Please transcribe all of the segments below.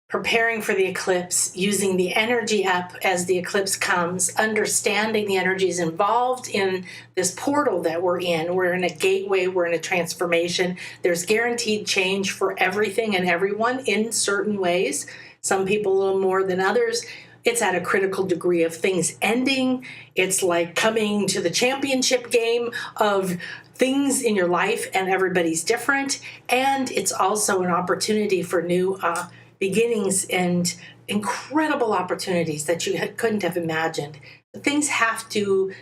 preparing for the eclipse, using the energy up as the eclipse comes, understanding the energies involved in this portal that we're in. We're in a gateway, we're in a transformation. There's guaranteed change for everything and everyone in certain ways. Some people a little more than others. It's at a critical degree of things ending. It's like coming to the championship game of things in your life, and everybody's different. And it's also an opportunity for new beginnings and incredible opportunities that you couldn't have imagined. But things have to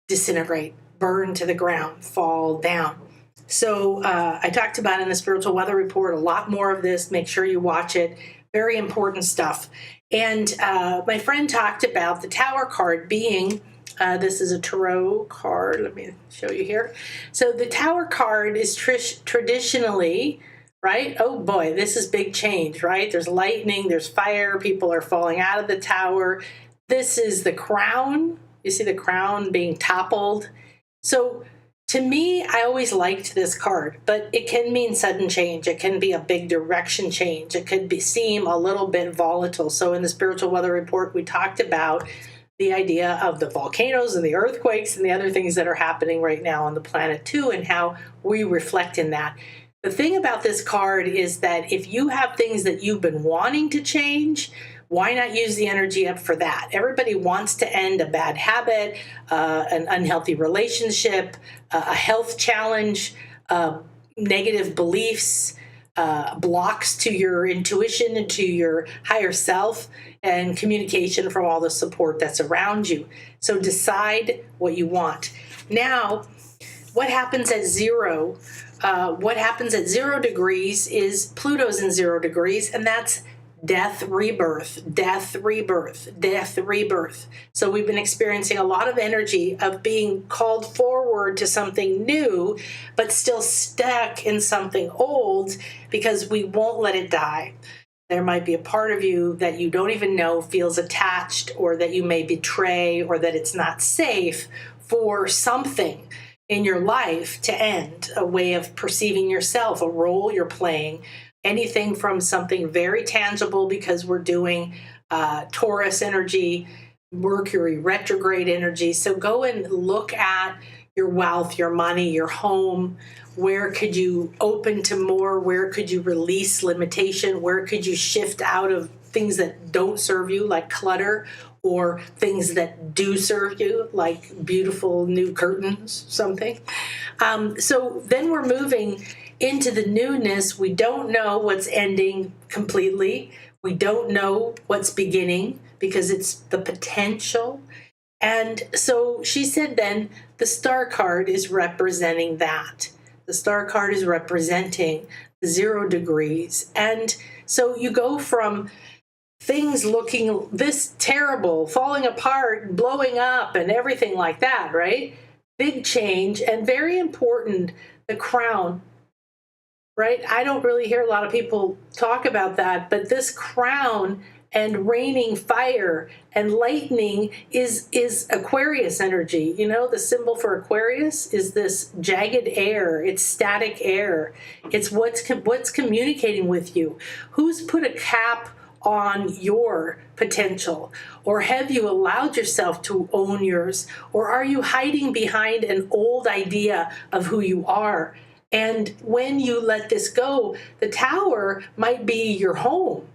disintegrate, burn to the ground, fall down. So I talked about in the Spiritual Weather Report a lot more of this. Make sure you watch it. Very important stuff. And my friend talked about the Tower card being, this is a tarot card. Let me show you here. So the Tower card is traditionally, right? Oh boy, this is big change, right? There's lightning, there's fire, people are falling out of the tower. This is the crown. You see the crown being toppled. So to me, I always liked this card, but it can mean sudden change. It can be a big direction change. It could seem a little bit volatile. So in the Spiritual Weather Report, we talked about the idea of the volcanoes and the earthquakes and the other things that are happening right now on the planet too, and how we reflect in that. The thing about this card is that if you have things that you've been wanting to change, why not use the energy up for that? Everybody wants to end a bad habit, an unhealthy relationship, a health challenge, negative beliefs, blocks to your intuition and to your higher self, and communication from all the support that's around you. So decide what you want. Now, what happens at zero? What happens at 0 degrees is Pluto's in 0 degrees, and that's death, rebirth, death, rebirth, death, rebirth. So we've been experiencing a lot of energy of being called forward to something new, but still stuck in something old because we won't let it die. There might be a part of you that you don't even know feels attached, or that you may betray, or that it's not safe for something in your life to end, a way of perceiving yourself, a role you're playing, anything from something very tangible, because we're doing Taurus energy, Mercury retrograde energy. So go and look at your wealth, your money, your home. Where could you open to more? Where could you release limitation? Where could you shift out of things that don't serve you, like clutter, or things that do serve you, like beautiful new curtains, something. So then we're moving into the newness. We don't know what's ending completely. We don't know what's beginning, because it's the potential. And so she said then the star card is representing that. The star card is representing 0 degrees. And so you go from things looking this terrible, falling apart, blowing up, and everything like that, right? Big change, and very important, the crown, right? I don't really hear a lot of people talk about that, but this crown and raining fire and lightning is Aquarius energy. You know, the symbol for Aquarius is this jagged air. It's static air. It's what's communicating with you. Who's put a cap on your potential? Or have you allowed yourself to own yours? Or are you hiding behind an old idea of who you are? And when you let this go, the tower might be your home,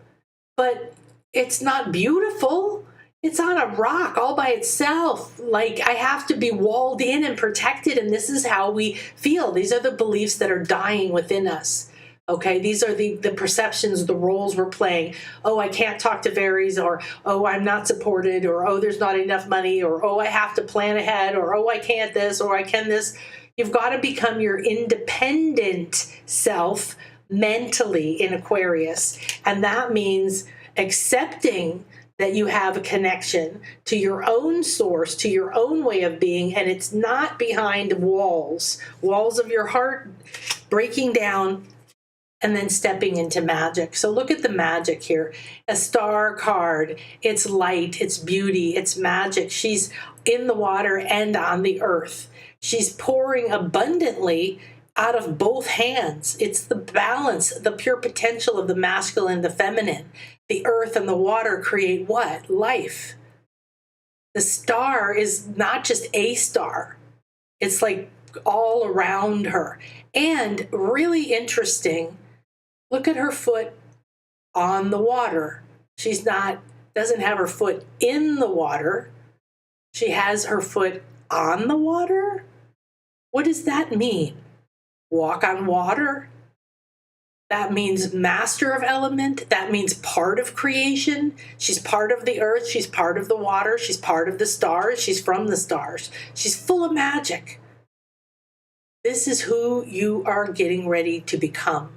but it's not beautiful. It's on a rock all by itself. Like, I have to be walled in and protected, and this is how we feel. These are the beliefs that are dying within us. Okay, these are the perceptions, the roles we're playing. Oh, I can't talk to fairies, or oh, I'm not supported, or oh, there's not enough money, or oh, I have to plan ahead, or oh, I can't this, or I can this. You've got to become your independent self mentally in Aquarius. And that means accepting that you have a connection to your own source, to your own way of being, and it's not behind walls of your heart breaking down, and then stepping into magic. So look at the magic here. A star card. It's light, it's beauty, it's magic. She's in the water and on the earth. She's pouring abundantly out of both hands. It's the balance, the pure potential of the masculine and the feminine. The earth and the water create what? Life. The star is not just a star. It's like all around her. And really interesting, look at her foot on the water. She's not, doesn't have her foot in the water. She has her foot on the water. What does that mean? Walk on water? That means master of element. That means part of creation. She's part of the earth. She's part of the water. She's part of the stars. She's from the stars. She's full of magic. This is who you are getting ready to become.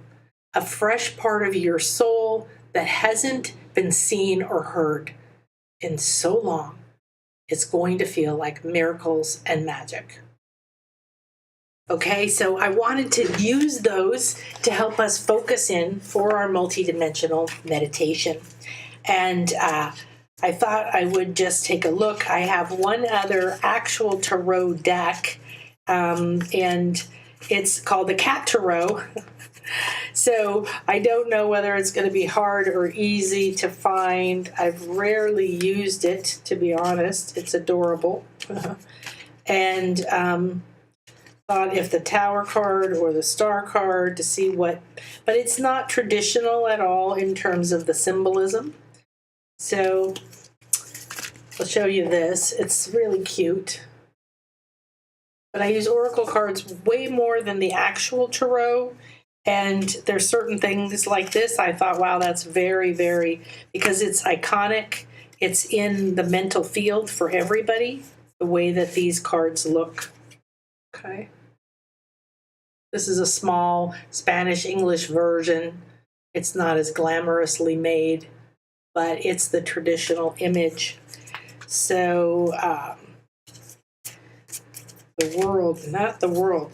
A fresh part of your soul that hasn't been seen or heard in so long. It's going to feel like miracles and magic. Okay, so I wanted to use those to help us focus in for our multidimensional meditation. And I thought I would just take a look. I have one other actual tarot deck, and it's called the Cat Tarot. So I don't know whether it's going to be hard or easy to find. I've rarely used it, to be honest. It's adorable. And thought if the Tower card or the Star card to see what, but it's not traditional at all in terms of the symbolism. So I'll show you this. It's really cute. But I use oracle cards way more than the actual tarot. And there's certain things like this. I thought, wow, that's very, very, because it's iconic. It's in the mental field for everybody, the way that these cards look. Okay. This is a small Spanish-English version. It's not as glamorously made, but it's the traditional image. So, the world, not the world.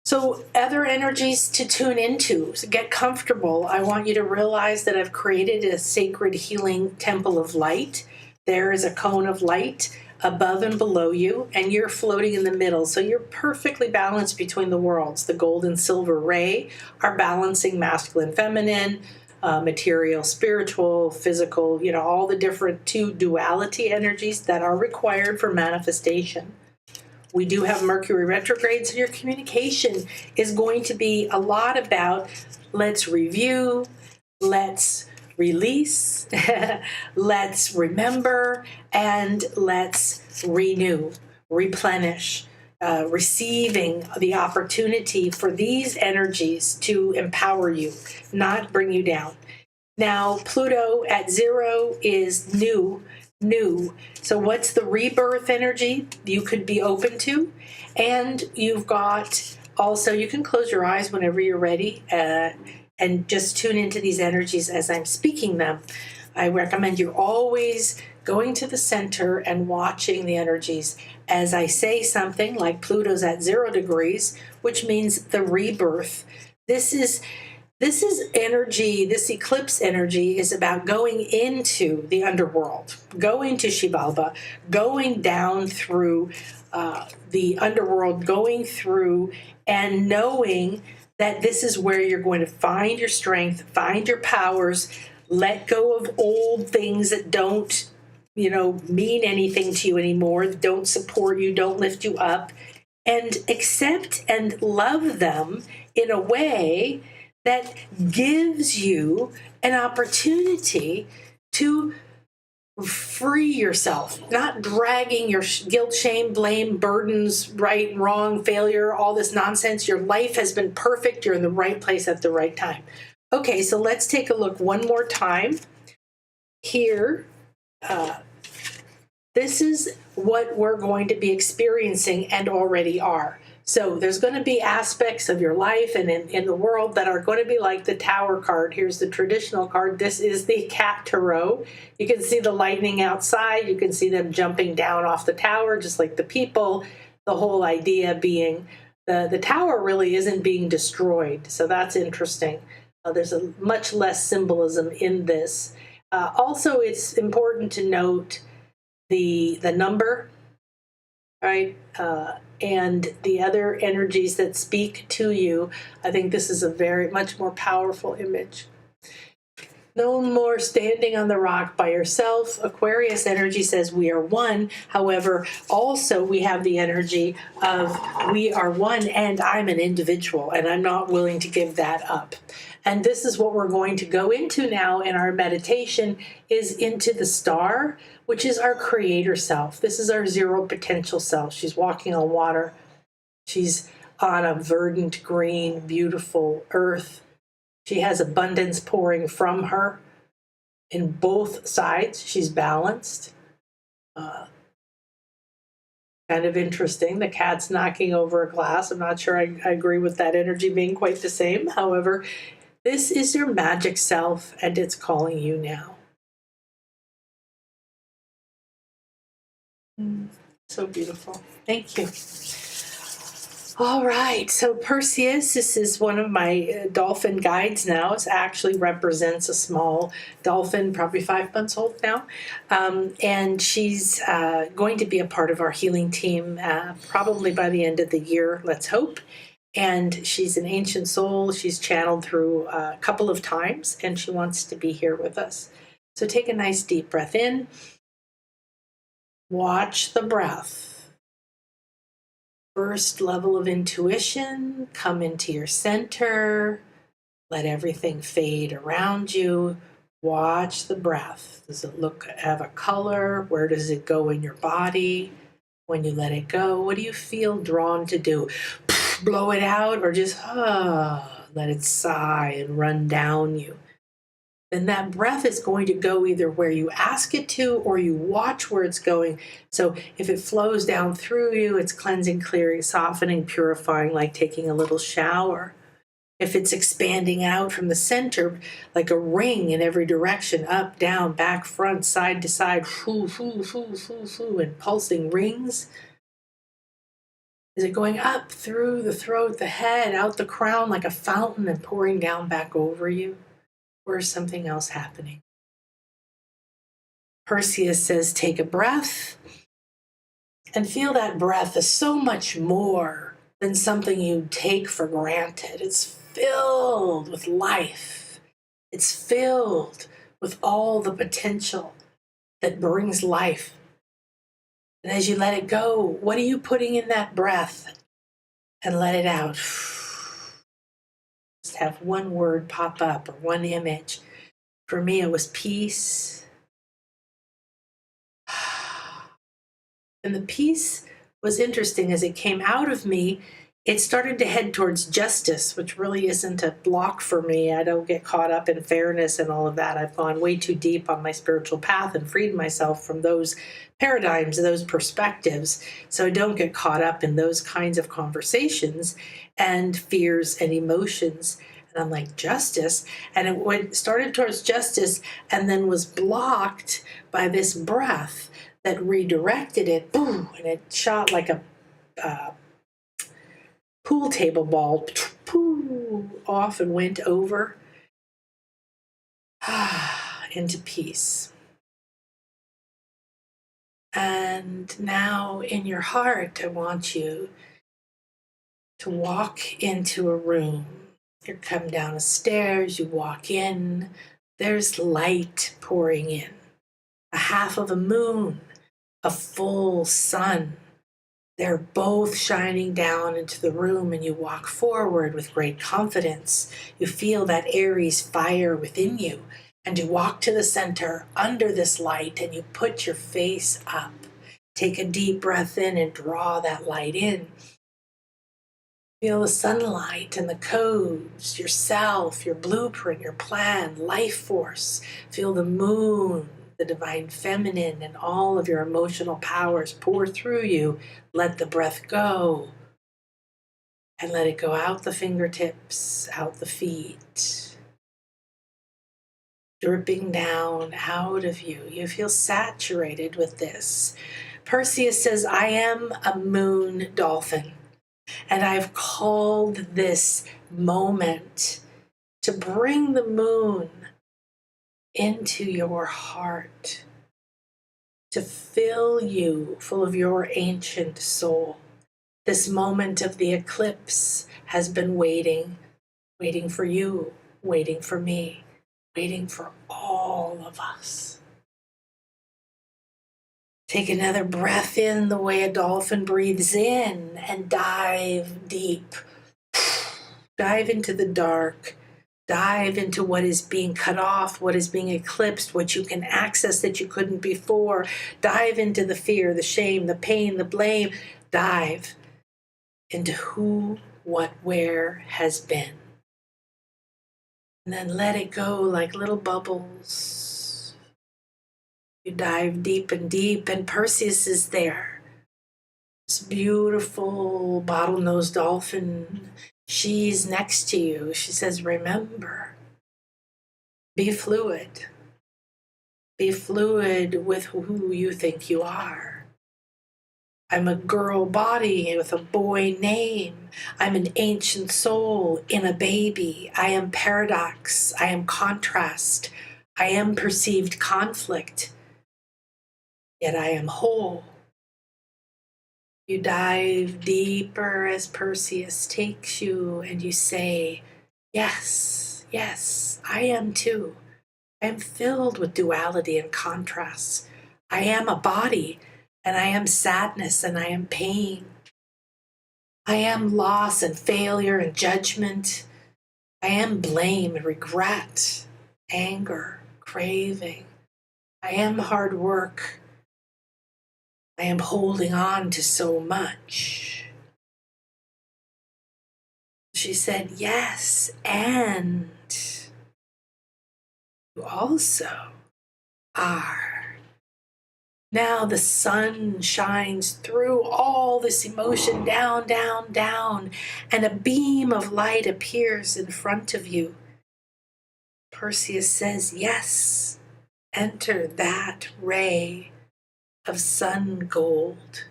So other energies to tune into, so get comfortable. I want you to realize that I've created a sacred healing temple of light. There is a cone of light above and below you, and you're floating in the middle. So you're perfectly balanced between the worlds. The gold and silver ray are balancing masculine, feminine, material, spiritual, physical, all the different two duality energies that are required for manifestation. We do have Mercury retrograde, so your communication is going to be a lot about let's review, let's release, let's remember, and let's renew, replenish, receiving the opportunity for these energies to empower you, not bring you down. Now, Pluto at 0 is new. So what's the rebirth energy you could be open to? And you've got also, you can close your eyes whenever you're ready and just tune into these energies as I'm speaking them. I recommend you always going to the center and watching the energies. As I say something like Pluto's at 0 degrees, which means the rebirth. This is energy, this eclipse energy is about going into the underworld, going to Xibalba, going down through the underworld, going through and knowing that this is where you're going to find your strength, find your powers, let go of old things that don't, mean anything to you anymore, don't support you, don't lift you up, and accept and love them in a way that gives you an opportunity to free yourself, not dragging your guilt, shame, blame, burdens, right, wrong, failure, all this nonsense. Your life has been perfect. You're in the right place at the right time. Okay, so let's take a look one more time here. This is what we're going to be experiencing and already are. So there's going to be aspects of your life and in the world that are going to be like the Tower card. Here's the traditional card. This is the Cat Tarot. You can see the lightning outside. You can see them jumping down off the tower, just like the people. The whole idea being the tower really isn't being destroyed. So that's interesting. There's a much less symbolism in this. Also, it's important to note the number, right? and the other energies that speak to you, I think this is a very much more powerful image. No more standing on the rock by yourself. Aquarius energy says we are one. However, also we have the energy of we are one and I'm an individual and I'm not willing to give that up. And this is what we're going to go into now in our meditation, is into the star, which is our creator self. This is our zero potential self. She's walking on water. She's on a verdant green, beautiful earth. She has abundance pouring from her in both sides. She's balanced. Kind of interesting. The cat's knocking over a glass. I'm not sure I agree with that energy being quite the same. However, this is your magic self, and it's calling you now. So beautiful. Thank you. All right, so Perseus, this is one of my dolphin guides now. It actually represents a small dolphin, probably 5 months old now. And she's going to be a part of our healing team probably by the end of the year, let's hope. And she's an ancient soul. She's channeled through a couple of times, and she wants to be here with us. So take a nice deep breath in. Watch the breath. First level of intuition, come into your center, let everything fade around you. Watch the breath. Does it have a color? Where does it go in your body? When you let it go, what do you feel drawn to do? Blow it out, or just let it sigh and run down you? Then that breath is going to go either where you ask it to or you watch where it's going. So if it flows down through you, it's cleansing, clearing, softening, purifying, like taking a little shower. If it's expanding out from the center, like a ring in every direction, up, down, back, front, side to side, foo, foo, foo, foo, foo, and pulsing rings. Is it going up through the throat, the head, out the crown like a fountain and pouring down back over you? Or is something else happening? Perseus says, take a breath and feel that breath is so much more than something you take for granted. It's filled with life. It's filled with all the potential that brings life. And as you let it go, what are you putting in that breath? And let it out. Just have one word pop up or one image. For me, it was peace. And the peace was interesting as it came out of me. It started to head towards justice, which really isn't a block for me. I don't get caught up in fairness and all of that. I've gone way too deep on my spiritual path and freed myself from those paradigms, those perspectives. So I don't get caught up in those kinds of conversations and fears and emotions. And I'm like, justice? And it started towards justice and then was blocked by this breath that redirected it, boom, and it shot like a pool table ball, pooh, off and went over into peace. And now in your heart, I want you to walk into a room. You come down the stairs, you walk in, there's light pouring in, a half of a moon, a full sun. They're both shining down into the room, and you walk forward with great confidence. You feel that Aries fire within you, and you walk to the center under this light, and you put your face up. Take a deep breath in and draw that light in. Feel the sunlight and the codes, yourself, your blueprint, your plan, life force. Feel the moon, the divine feminine, and all of your emotional powers pour through you. Let the breath go. And let it go out the fingertips, out the feet. Dripping down out of you. You feel saturated with this. Perseus says, I am a moon dolphin. And I've called this moment to bring the moon into your heart, to fill you full of your ancient soul, This moment of the eclipse has been waiting for you, waiting for me, waiting for all of us. Take another breath in the way a dolphin breathes in and dive deep. Dive into the dark. Dive into what is being cut off, what is being eclipsed, what you can access that you couldn't before. Dive into the fear, the shame, the pain, the blame. Dive into who, what, where has been. And then let it go like little bubbles. You dive deep and deep, and Perseus is there. This beautiful bottlenose dolphin. She's next to you. She says, remember, be fluid. Be fluid with who you think you are. I'm a girl body with a boy name. I'm an ancient soul in a baby. I am paradox. I am contrast. I am perceived conflict. Yet I am whole. You dive deeper as Perseus takes you, and you say, yes, yes, I am too. I am filled with duality and contrasts. I am a body, and I am sadness, and I am pain. I am loss and failure and judgment. I am blame and regret, anger, craving. I am hard work. I am holding on to so much. She said, yes, and you also are. Now the sun shines through all this emotion, down, down, down, and a beam of light appears in front of you. Perseus says, yes, enter that ray of sun gold.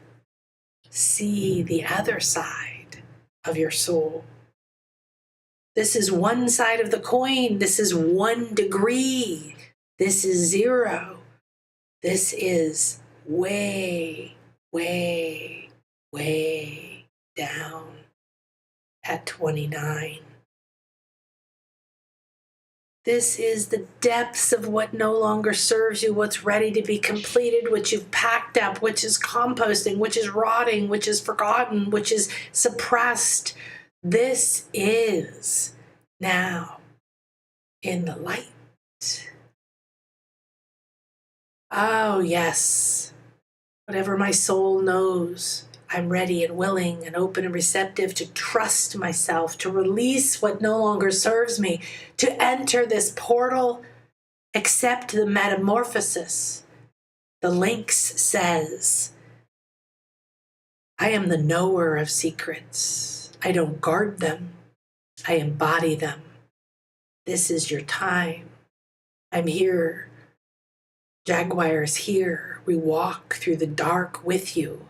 See the other side of your soul. This is one side of the coin. This is 1 degree. This is 0. This is way, way, way down at 29. This is the depths of what no longer serves you, what's ready to be completed, what you've packed up, which is composting, which is rotting, which is forgotten, which is suppressed. This is now in the light. Oh, yes. Whatever my soul knows, I'm ready and willing and open and receptive to trust myself, to release what no longer serves me, to enter this portal, accept the metamorphosis. The lynx says, I am the knower of secrets. I don't guard them. I embody them. This is your time. I'm here. Jaguar is here. We walk through the dark with you.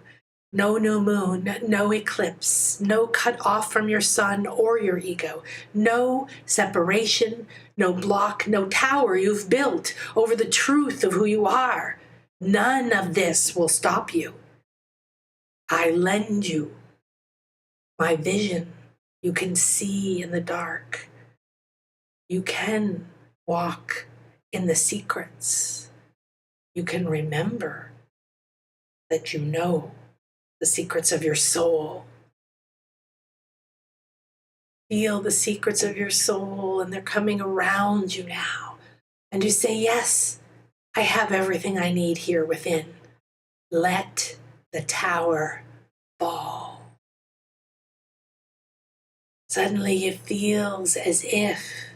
No new moon, no eclipse, no cut off from your sun or your ego, no separation, no block, no tower you've built over the truth of who you are. None of this will stop you. I lend you my vision. You can see in the dark. You can walk in the secrets. You can remember that you know the secrets of your soul. Feel the secrets of your soul, and they're coming around you now. And you say, yes, I have everything I need here within. Let the tower fall. Suddenly it feels as if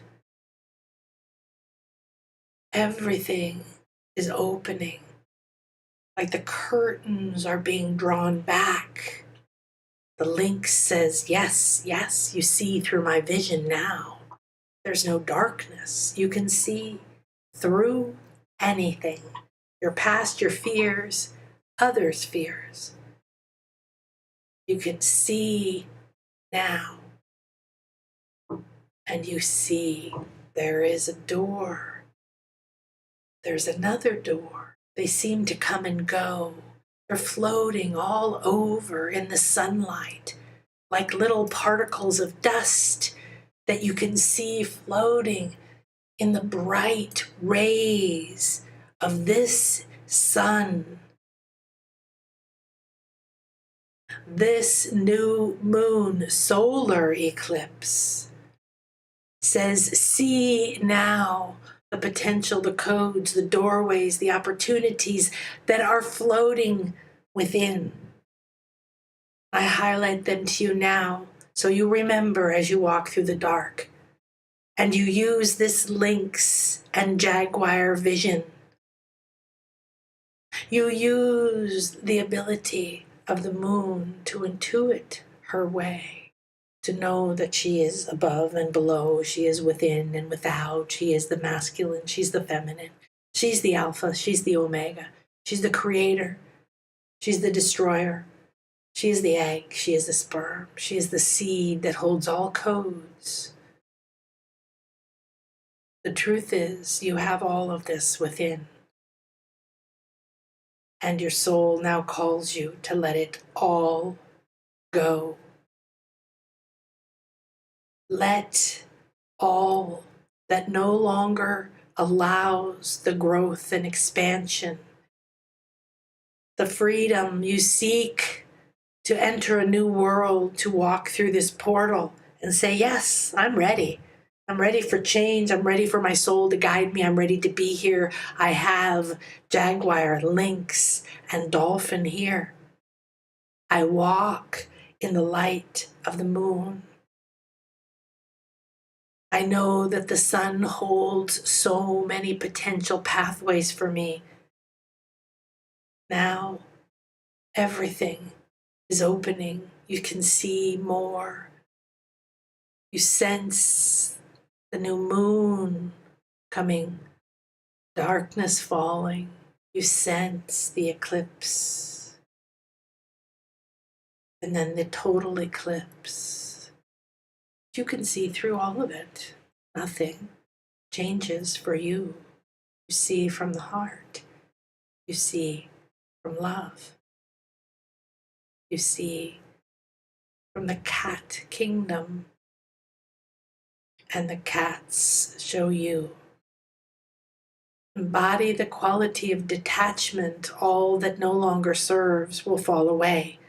everything is opening, like the curtains are being drawn back. The lynx says, yes, yes, you see through my vision now. There's no darkness. You can see through anything. Your past, your fears, others' fears. You can see now. And you see there is a door. There's another door. They seem to come and go. They're floating all over in the sunlight, like little particles of dust that you can see floating in the bright rays of this sun. This new moon solar eclipse says, see now the potential, the codes, the doorways, the opportunities that are floating within. I highlight them to you now so you remember as you walk through the dark. And you use this lynx and jaguar vision. You use the ability of the moon to intuit her way, to know that she is above and below, she is within and without, she is the masculine, she's the feminine, she's the alpha, she's the omega, she's the creator, she's the destroyer, she is the egg, she is the sperm, she is the seed that holds all codes. The truth is, you have all of this within. And your soul now calls you to let it all go. Let all that no longer allows the growth and expansion, the freedom you seek to enter a new world, to walk through this portal and say, yes, I'm ready. I'm ready for change. I'm ready for my soul to guide me. I'm ready to be here. I have jaguar, lynx, and dolphin here. I walk in the light of the moon. I know that the sun holds so many potential pathways for me. Now, everything is opening. You can see more. You sense the new moon coming, darkness falling. You sense the eclipse, and then the total eclipse. You can see through all of it. Nothing changes for you. You see from the heart. You see from love. You see from the cat kingdom. And the cats show you. Embody the quality of detachment. All that no longer serves will fall away.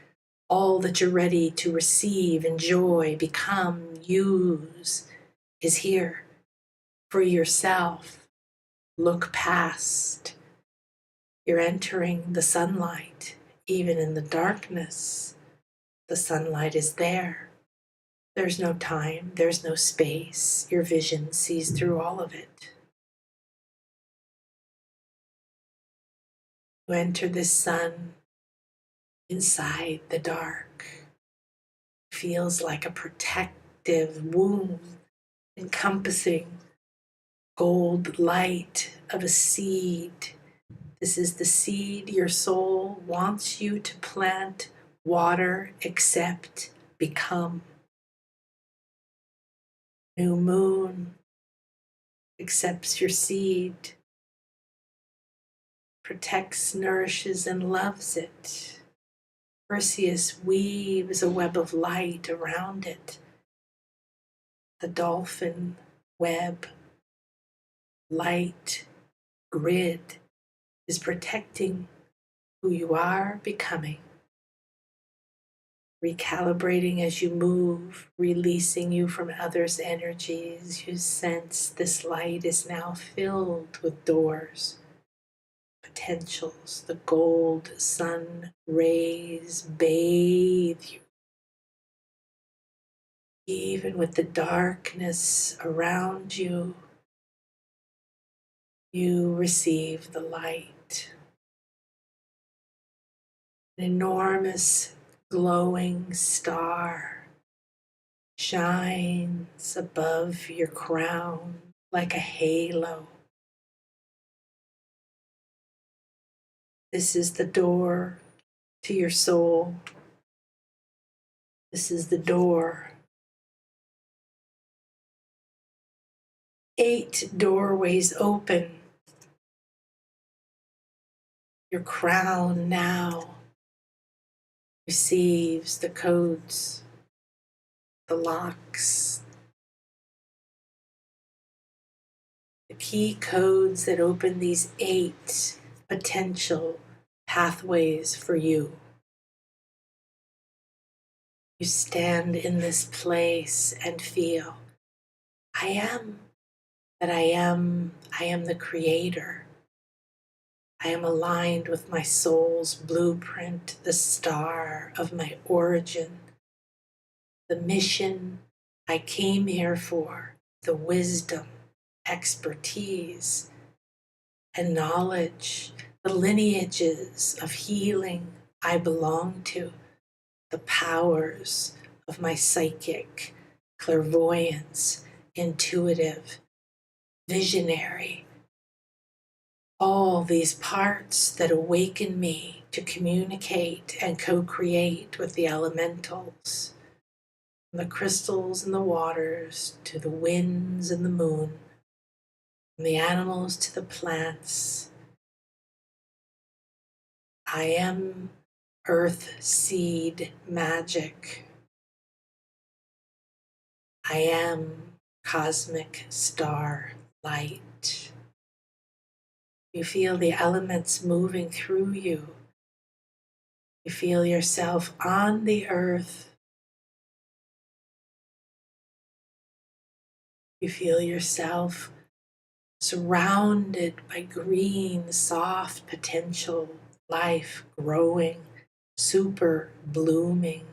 All that you're ready to receive, enjoy, become, use is here for yourself. Look past. You're entering the sunlight. Even in the darkness, the sunlight is there. There's no time, there's no space. Your vision sees through all of it. You enter this sun inside the dark. It feels like a protective womb encompassing gold light of a seed. This is the seed your soul wants you to plant, water, accept, become. New moon accepts your seed, protects, nourishes, and loves it. Perseus weaves a web of light around it. The dolphin web, light, grid is protecting who you are becoming. Recalibrating as you move, releasing you from others' energies. You sense this light is now filled with doors, potentials. The gold sun rays bathe you. Even with the darkness around you, you receive the light. An enormous glowing star shines above your crown like a halo. This is the door to your soul. This is the door. 8 doorways open. Your crown now receives the codes, the locks, the key codes that open these 8 potential pathways for you. You stand in this place and feel, I am that I am the creator. I am aligned with my soul's blueprint, the star of my origin, the mission I came here for, the wisdom, expertise, and knowledge, the lineages of healing I belong to, the powers of my psychic, clairvoyance, intuitive, visionary, all these parts that awaken me to communicate and co-create with the elementals, from the crystals and the waters to the winds and the moon, from the animals to the plants. I am earth seed magic. I am cosmic star light. You feel the elements moving through you. You feel yourself on the earth. You feel yourself surrounded by green, soft potential, life growing, super blooming.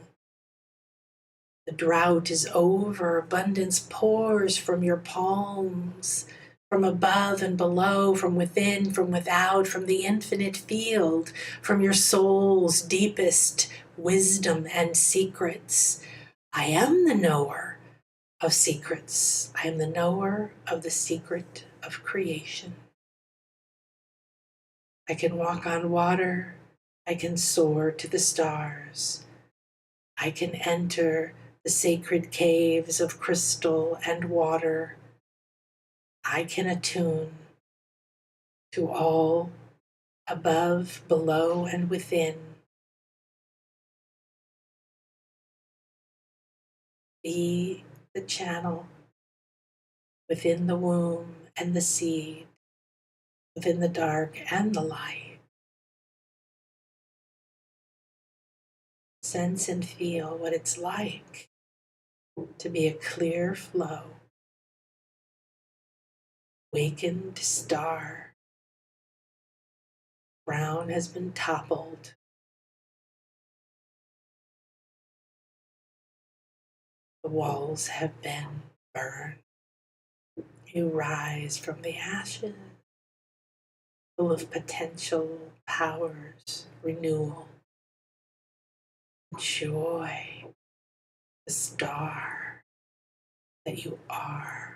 The drought is over, abundance pours from your palms, from above and below, from within, from without, from the infinite field, from your soul's deepest wisdom and secrets. I am the knower of secrets. I am the knower of the secret of creation. I can walk on water. I can soar to the stars. I can enter the sacred caves of crystal and water. I can attune to all above, below, and within. Be the channel within the womb and the seed, within the dark and the light. Sense and feel what it's like to be a clear flow, awakened star. Crown has been toppled. The walls have been burned. You rise from the ashes, full of potential, powers, renewal, joy, the star that you are.